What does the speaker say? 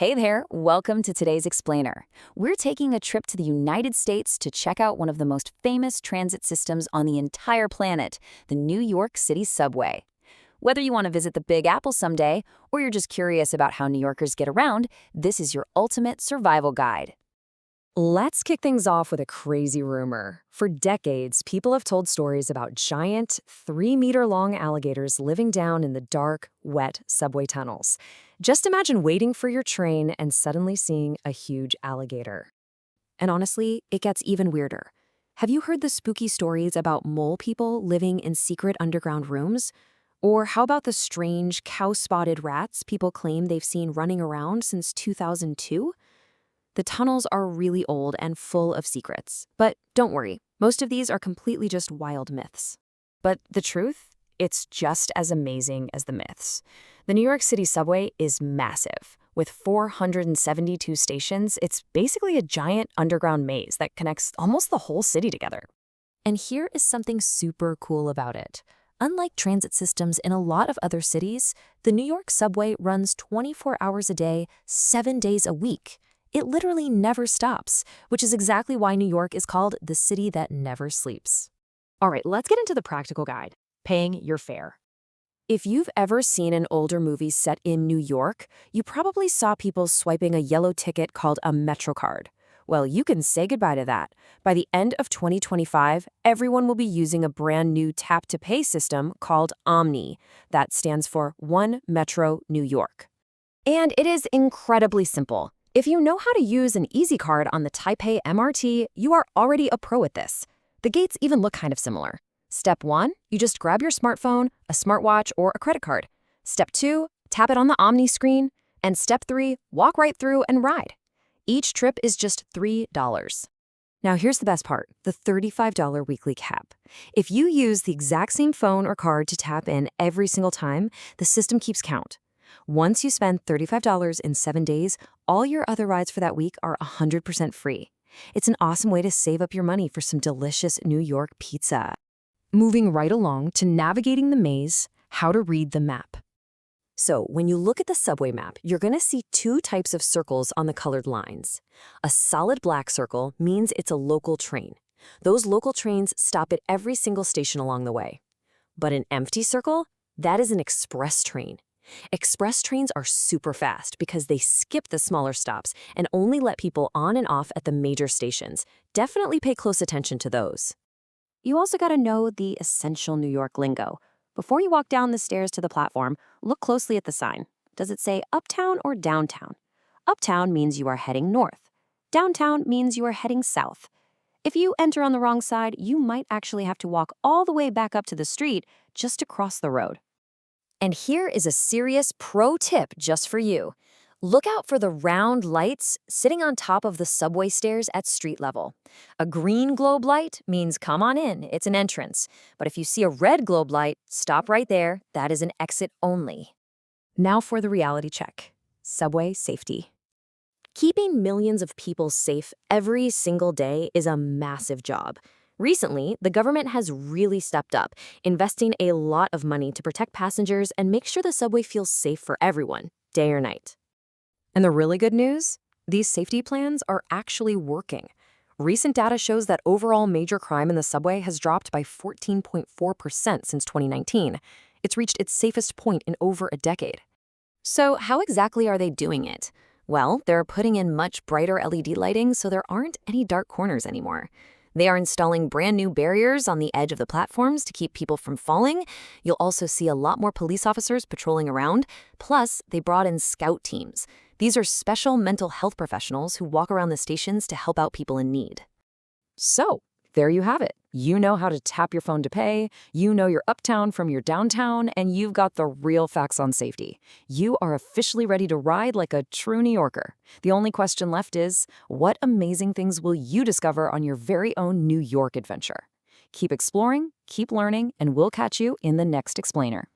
Hey there, welcome to today's Explainer. We're taking a trip to the United States to check out one of the most famous transit systems on the entire planet, the New York City subway. Whether you want to visit the Big Apple someday, or you're just curious about how New Yorkers get around, this is your ultimate survival guide. Let's kick things off with a crazy rumor. For decades, people have told stories about giant, 3-meter-long alligators living down in the dark, wet subway tunnels. Just imagine waiting for your train and suddenly seeing a huge alligator. And honestly, it gets even weirder. Have you heard the spooky stories about mole people living in secret underground rooms? Or how about the strange, cow-spotted rats people claim they've seen running around since 2002? The tunnels are really old and full of secrets. But don't worry, most of these are completely just wild myths. But the truth? It's just as amazing as the myths. The New York City subway is massive. With 472 stations, it's basically a giant underground maze that connects almost the whole city together. And here is something super cool about it. Unlike transit systems in a lot of other cities, the New York subway runs 24 hours a day, 7 days a week. It literally never stops, which is exactly why New York is called the city that never sleeps. All right, let's get into the practical guide, paying your fare. If you've ever seen an older movie set in New York, you probably saw people swiping a yellow ticket called a MetroCard. Well, you can say goodbye to that. By the end of 2025, everyone will be using a brand new tap-to-pay system called Omni. That stands for One Metro New York. And it is incredibly simple. If you know how to use an Easy Card on the Taipei MRT, you are already a pro at this. The gates even look kind of similar. Step 1, you just grab your smartphone, a smartwatch, or a credit card. Step 2, tap it on the Omni screen. And Step 3, walk right through and ride. Each trip is just $3. Now here's the best part, the $35 weekly cap. If you use the exact same phone or card to tap in every single time, the system keeps count. Once you spend $35 in 7 days, all your other rides for that week are 100% free. It's an awesome way to save up your money for some delicious New York pizza. Moving right along to navigating the maze, how to read the map. So when you look at the subway map, you're going to see 2 types of circles on the colored lines. A solid black circle means it's a local train. Those local trains stop at every single station along the way. But an empty circle? That is an express train. Express trains are super fast because they skip the smaller stops and only let people on and off at the major stations. Definitely pay close attention to those. You also got to know the essential New York lingo. Before you walk down the stairs to the platform, look closely at the sign. Does it say uptown or downtown? Uptown means you are heading north. Downtown means you are heading south. If you enter on the wrong side, you might actually have to walk all the way back up to the street just to cross the road. And here is a serious pro tip just for you. Look out for the round lights sitting on top of the subway stairs at street level. A green globe light means come on in, it's an entrance. But if you see a red globe light, stop right there, that is an exit only. Now for the reality check. Subway safety. Keeping millions of people safe every single day is a massive job. Recently, the government has really stepped up, investing a lot of money to protect passengers and make sure the subway feels safe for everyone, day or night. And the really good news? These safety plans are actually working. Recent data shows that overall major crime in the subway has dropped by 14.4% since 2019. It's reached its safest point in over a decade. So how exactly are they doing it? Well, they're putting in much brighter LED lighting so there aren't any dark corners anymore. They are installing brand new barriers on the edge of the platforms to keep people from falling. You'll also see a lot more police officers patrolling around. Plus, they brought in scout teams. These are special mental health professionals who walk around the stations to help out people in need. So, there you have it. You know how to tap your phone to pay, you know your uptown from your downtown, and you've got the real facts on safety. You are officially ready to ride like a true New Yorker. The only question left is, what amazing things will you discover on your very own New York adventure? Keep exploring, keep learning, and we'll catch you in the next Explainer.